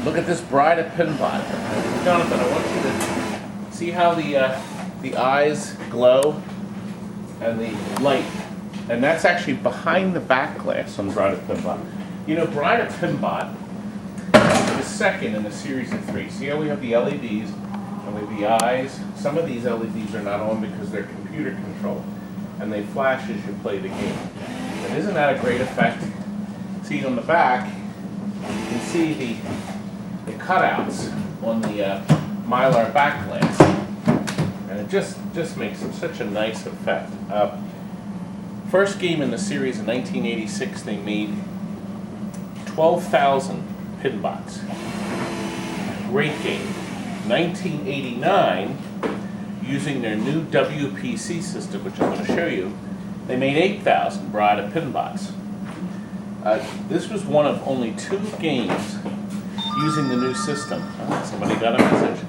Look at this Bride of Pinbot. Jonathan, I want you to see how the eyes glow and the light. And that's actually behind the back glass on Bride of Pinbot. You know, Bride of Pinbot is second in a series of 3. See how we have the LEDs and we have the eyes? Some of these LEDs are not on because they're computer controlled and they flash as you play the game. And isn't that a great effect? See on the back, you can see the cutouts on the Mylar back glass. And it just makes such a nice effect. First game in the series in 1986, they made 12,000 Pinbots. Great game. 1989, using their new WPC system, which I'm going to show you, they made 8,000 Bride of Pinbots. This was one of only 2 games using the new system. Somebody got a message.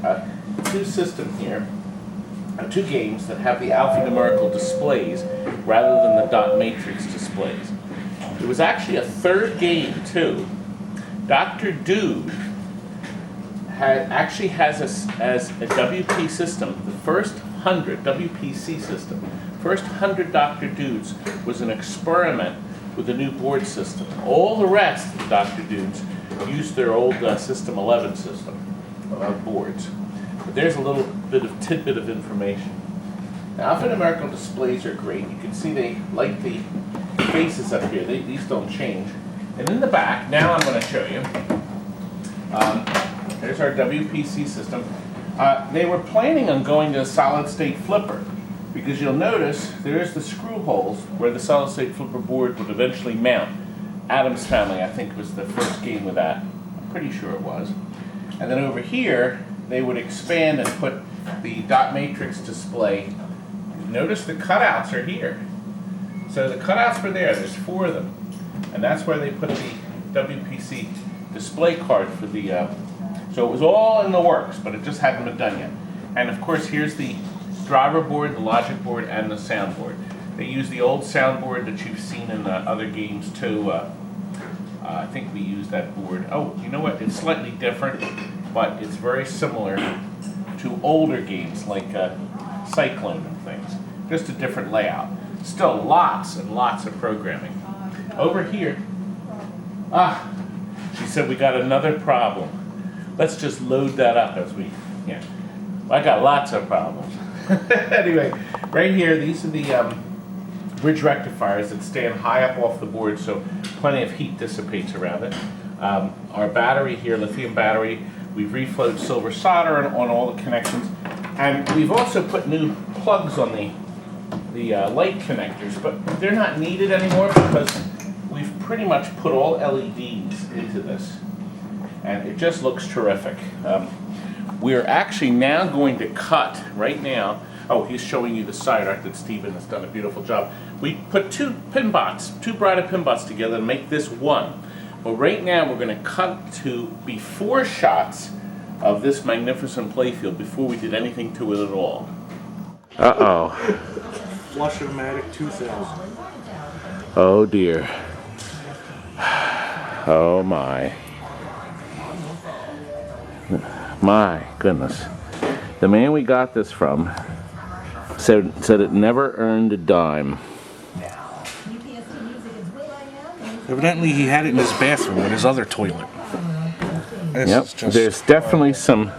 2 system here. 2 games that have the alphanumerical displays rather than the dot matrix displays. There was actually a 3rd game too. Dr. Dude actually has as a WP system, the first 100 WPC system. First 100 Dr. Dudes was an experiment with the new board system. All the rest of the Dr. Dudes used their old System 11 system boards. But there's a little bit of tidbit of information. Now, alphanumerical displays are great. You can see they light the faces up here. These don't change. And in the back, now I'm going to show you. There's our WPC system. They were planning on going to a solid-state flipper because you'll notice there's the screw holes where the solid-state flipper board would eventually mount. Adam's Family, I think, was the first game with that. I'm pretty sure it was. And then over here, they would expand and put the dot matrix display. Notice the cutouts are here. So the cutouts were there. There's 4 of them. And that's where they put the WPC display card for the... so it was all in the works, but it just hadn't been done yet. And of course, here's the driver board, the logic board, and the sound board. They use the old soundboard that you've seen in other games too. I think we use that board. Oh, you know what? It's slightly different, but it's very similar to older games like Cyclone and things. Just a different layout. Still lots and lots of programming. Over here, she said we got another problem. Let's just load that up as we, yeah. I got lots of problems. Anyway, right here, these are the bridge rectifiers that stand high up off the board, so plenty of heat dissipates around it. Our battery here, lithium battery, we've reflowed silver solder on all the connections, and we've also put new plugs on the light connectors, but they're not needed anymore because we've pretty much put all LEDs into this, and it just looks terrific. We're actually now going to cut right now. Oh, he's showing you the side art that Stephen has done a beautiful job. We put 2 Pinbots, 2 Bride of Pinbots together to make this one. Well, right now we're going to cut to before shots of this magnificent playfield before we did anything to it at all. Uh-oh. Flush-O-Matic 2000. Oh dear. Oh my. My goodness. The man we got this from said it never earned a dime. Evidently he had it in his bathroom in his other toilet. Yep. There's definitely some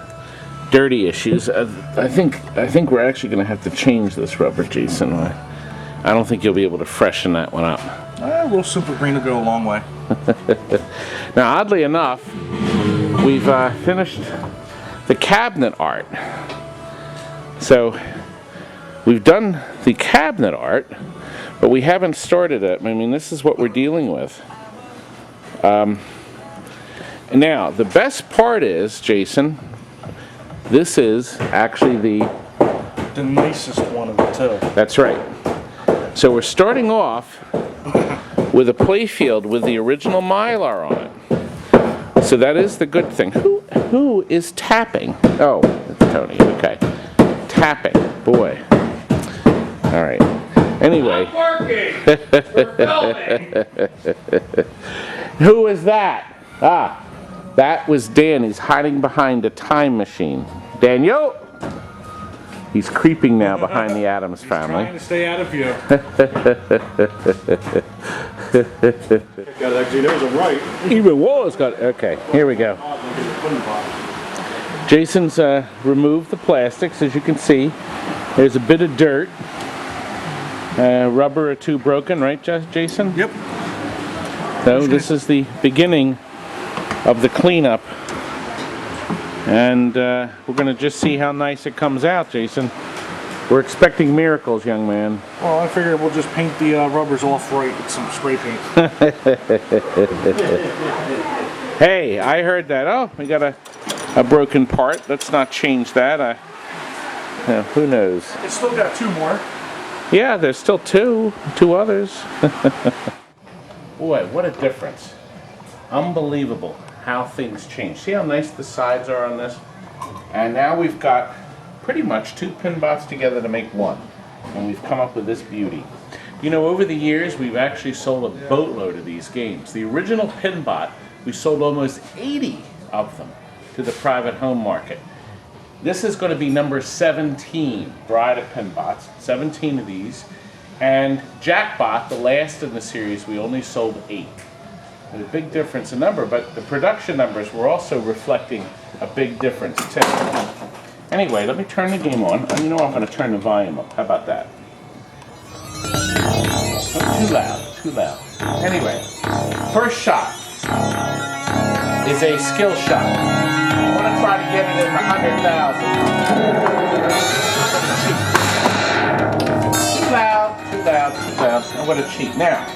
dirty issues. I think we're actually going to have to change this rubber, Jason. I don't think you'll be able to freshen that one up. A little super green will go a long way. Now, oddly enough, we've finished the cabinet art. So we've done the cabinet art, but we haven't started it. I mean, this is what we're dealing with. Now, the best part is, Jason, this is actually the nicest one of the 2. That's right. So we're starting off with a playfield with the original Mylar on it. So that is the good thing. Who is tapping? Oh, it's Tony. Okay. Tapping. Boy. All right. Anyway. Not working. We're filming. Who is that? Ah. That was Dan. He's hiding behind a time machine. Daniel! He's creeping now behind the Addams family. Trying to stay out of view. Actually, there's a right. Even Wallace got. Okay, here we go. Jason's removed the plastics, as you can see. There's a bit of dirt. Rubber or two broken, right, Jason? Yep. So this is the beginning of the cleanup. And we're going to just see how nice it comes out, Jason. We're expecting miracles, young man. Well, I figured we'll just paint the rubbers off right with some spray paint. Hey, I heard that. Oh, we got a broken part. Let's not change that. Who knows? It's still got two more. Yeah, there's still two others. Boy, what a difference. Unbelievable how things change. See how nice the sides are on this? And now we've got pretty much two Pinbots together to make one. And we've come up with this beauty. You know, over the years, we've actually sold a boatload of these games. The original Pinbot, we sold almost 80 of them to the private home market. This is going to be number 17, Bride of Pinbots, 17 of these. And Jackbot, the last in the series, we only sold 8. And a big difference in number, but the production numbers were also reflecting a big difference too. Anyway, let me turn the game on. And you know I'm going to turn the volume up. How about that? Oh, too loud, too loud. Anyway, first shot is a skill shot. I want to try to get it in the 100,000. Too loud, too loud, too loud. I'm going to cheat. Now,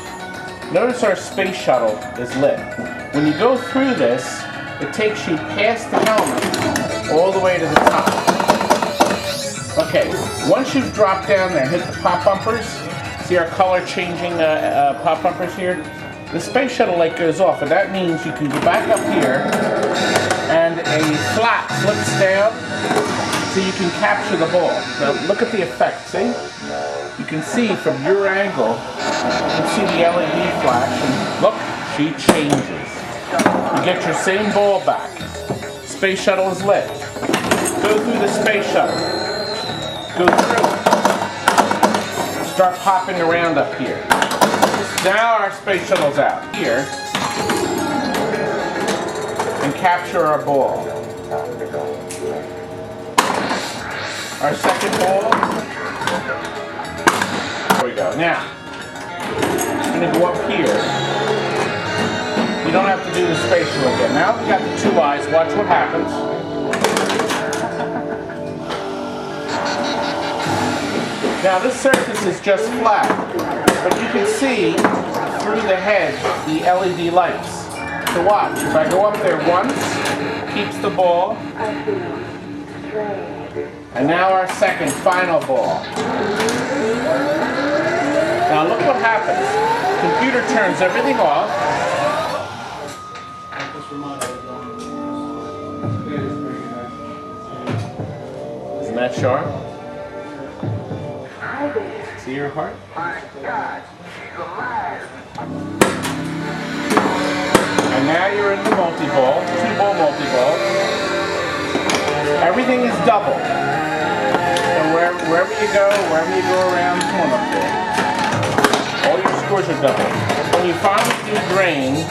notice our space shuttle is lit. When you go through this, it takes you past the helmet all the way to the top. Okay, once you've dropped down there, hit the pop bumpers. See our color changing pop bumpers here? The space shuttle light goes off, and that means you can go back up here, and a flap flips down so you can capture the ball. Now look at the effect, see? You can see from your angle, you can see the LED flash, and look, she changes. You get your same ball back. Space shuttle is lit. Go through the space shuttle. Go through. Start popping around up here. Now our space shuttle's out here. And capture our ball. Our second ball. There we go. Now, I'm going to go up here. You don't have to do the space shuttle again. Now we've got the two eyes. Watch what happens. Now this surface is just flat, but you can see through the head the LED lights. So watch, if I go up there once, keeps the ball, and now our second, final ball. Now look what happens. The computer turns everything off. Isn't that sharp? See your heart? My God, she's alive. And now you're in the multi-ball, 2-ball multi-ball. Everything is double. So wherever you go around, come on up there. All your scores are double. When you finally do drain,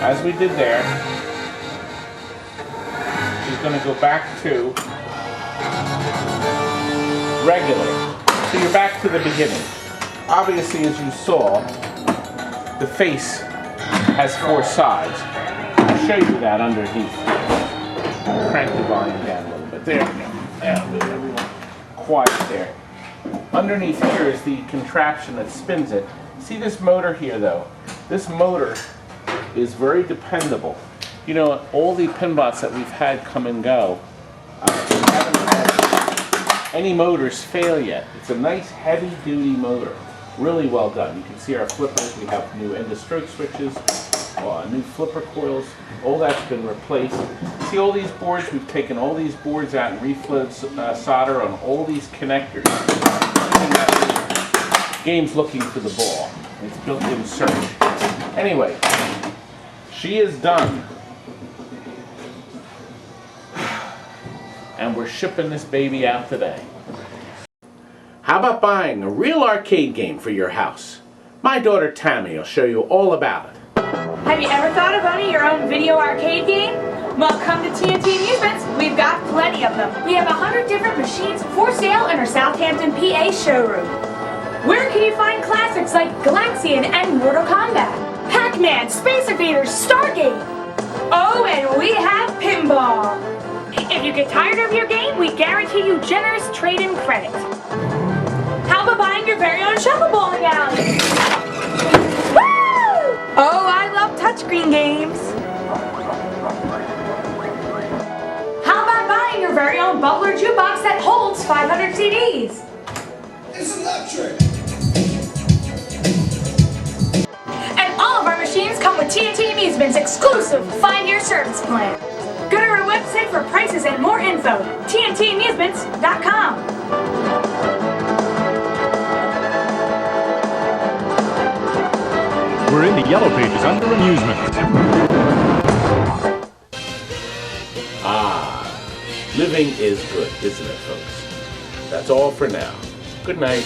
as we did there, she's going to go back to regular. So you're back to the beginning. Obviously, as you saw, the face has 4 sides. I'll show you that underneath. Crank the volume down a little bit. There we go. There we go. Everyone quiet there. Underneath here is the contraption that spins it. See this motor here, though? This motor is very dependable. You know, all the Pinbots that we've had come and go, we haven't had any motors fail yet. It's a nice heavy-duty motor. Really well done. You can see our flippers. We have new end-of-stroke switches, new flipper coils. All that's been replaced. See all these boards? We've taken all these boards out and reflowed solder on all these connectors. Game's looking for the ball. It's built-in search. Anyway, She is done. And we're shipping this baby out today. How about buying a real arcade game for your house? My daughter Tammy will show you all about it. Have you ever thought of owning your own video arcade game? Well, come to TNT Amusements. We've got plenty of them. We have 100 different machines for sale in our Southampton, PA showroom. Where can you find classics like Galaxian and Mortal Kombat, Pac-Man, Space Invaders, Stargate? Oh, and we have Pinball. If you get tired of your game, we guarantee you generous trade-in credit. How about buying your very own shuffle bowling alley? Woo! Oh, I love touchscreen games. How about buying your very own bubbler jukebox that holds 500 CDs? It's electric! And all of our machines come with TNT Amusements exclusive 5-year service plan. Go to our website for prices and more info, tntamusements.com. We're in the yellow pages under amusement. Living is good, isn't it, folks? That's all for now. Good night.